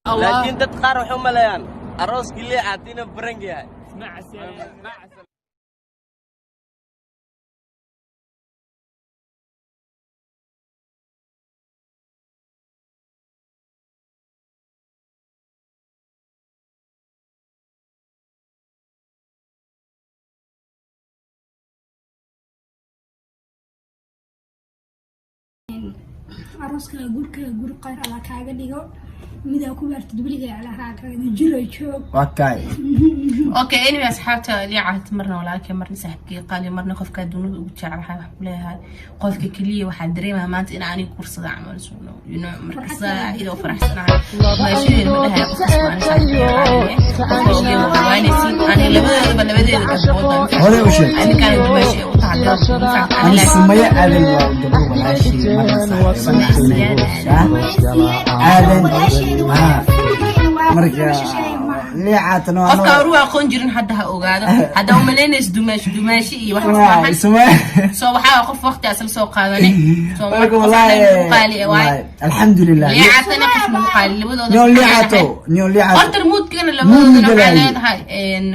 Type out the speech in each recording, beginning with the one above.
لكن تتقارح مليان الروس كلي عاطينا برنجي مع السلامة مع السلامة. عروسك قول قير على كاغا ديغو ميدا ku baartid wiliga ala raaga jiro joog okay anyway asxaabta li caad marna walaalkay marna saaxiibkay qaali marna qofka dunida ugu jecelahay wax leeyahay qofka kaliya waxa dareemaa maanta in aan kursada camal suuno markasta ila faraxsanahay maashii ma dhahay qofka ani labadeeda hore u sheeg ani kaan dumaashi u tahay ani sumaya aadan waa gabadh walaashii marka liicatano qofka ruuxa aqoon jirin hadda ha ogaado hadda u maleynayso dumaashi iyo wax soo waxa qof waqti asal soo qaadanay soo marka qaali waay alxamdulillah liicatana qof ma qaali labadooda nyo liicato horta moodkana labadooda waxaa leedahay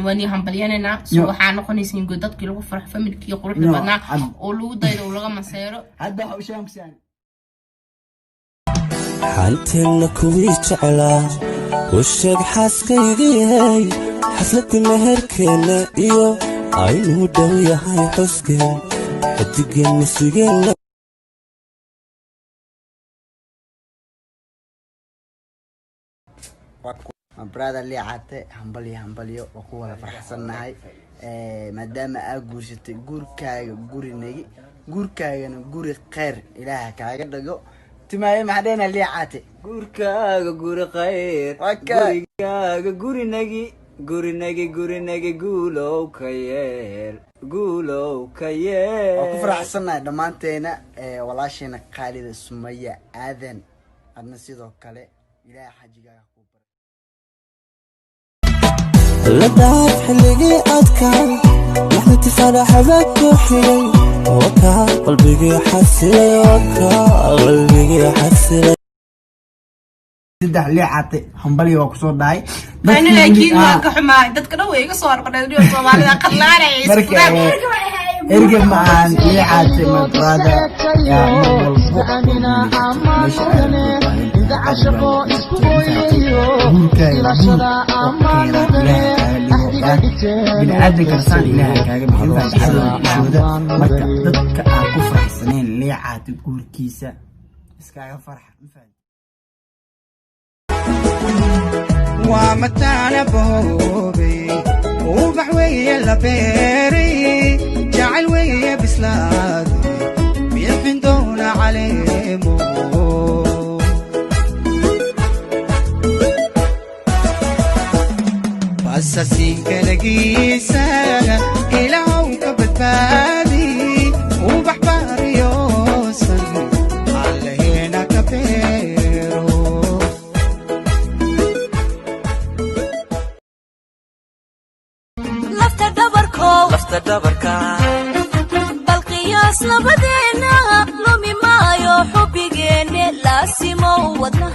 wani hambalyanana soo waxaa noqonaysa good dadkii lagu farx familkii quruxda badnaa oo lagu daydo oo laga maseero hadda waxa u sheegaysan حانتنا كويت على وشك حاسكيغي حفلة مهر كنا إيو عينو دوية هاي حسكي هتجن سجن brother liicate hambalyo oo ku wada farxsanahay maadaama aad guursatay guurkaagana guri khayr ilaaha kaaga dhago timaay maxdeena liicate gurkaaga guri khayr gurigaaga gurinagi guulow ka yeel oo ku farxsanahay dhamaanteena walaashina qaalida sumaya aadan adna sidoo kale ilaaha xajigaaga لدعت حلقي أذكر لحظتي فرح بك وحيي وكا قلبي حسلي وكا قلبي حسلي saddex liicate hambalyo waa ku soo dhahay أنا لكن ما كحما دتكنا ويجي صور قناة اليوم صومالي قلنا ارجع معان liicate my brother يا بني آدم كرسان إلهي كاغا بحين فاجعادة marka dadka aan ku faraxsaneen liicate guurkiisa iskaaga farxa ومتانا بوبي وبحوية لبيري جعل ويا بسلادي بيحن دون عليمو بساسين كنقيسة إلهو كبتبادي وبحبار يوصل على هنا كبيرو lafta dhabarka bal qiyaas labadeena lumi maayo xubbigeenne laasimo wadna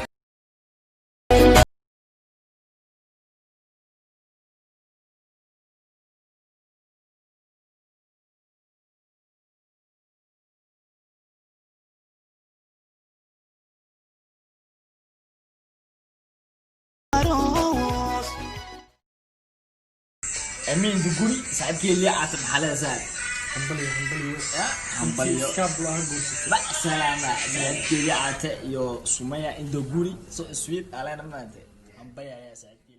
امين دغوري صاحبكي اللي عاطف حلا زاد hambalyo ba salaama صاحبكي اللي عاطف يو سمية دغوري سو سويت على نمانته hambalyo يا صاحبكي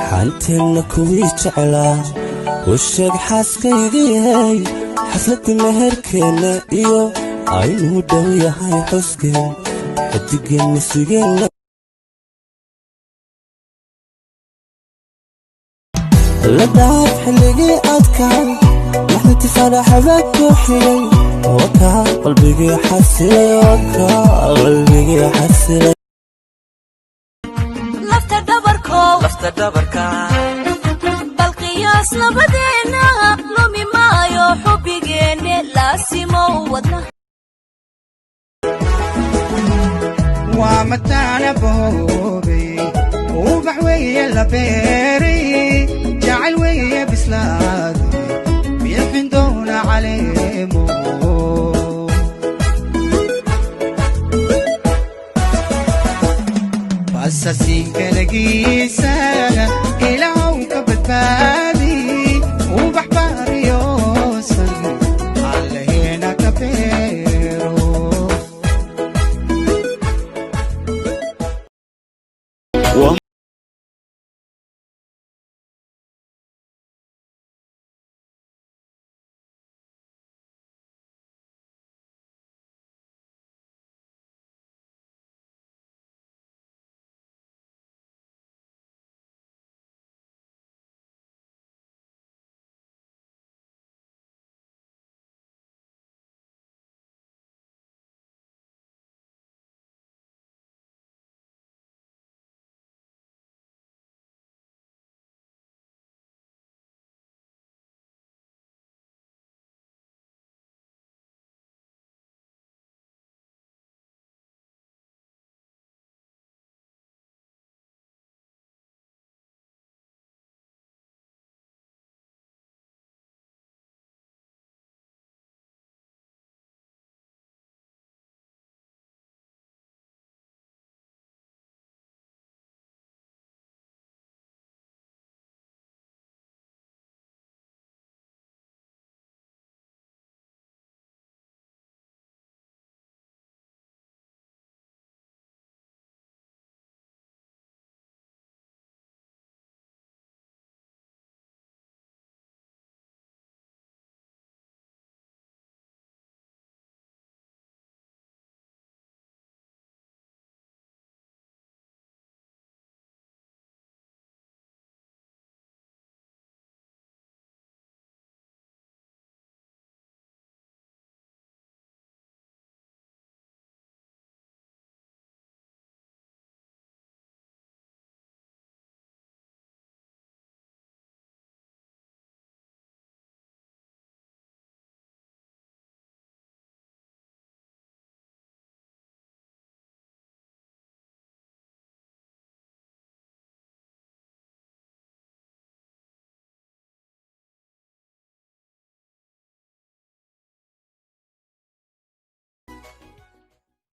xanteena kuwii jeclaa u sheeg xaaskaygiyay xafladda meherkeenna iyo aynuu dhow yahay xuskeen xidigeenna sugeenna la daaf xilligii adkaan maxnati faraxbaa ku xigay wakaa qalbigii xasilay wakaa qalbigii xasilay lafta dhabarka bal qiyaas labadeena lumi maayo xubbigeenne laasimow wadna waa mataana boobay ubax weeye la beeray jacayl weeye bislaaday bixin doona caleemo basasiinka lagiisa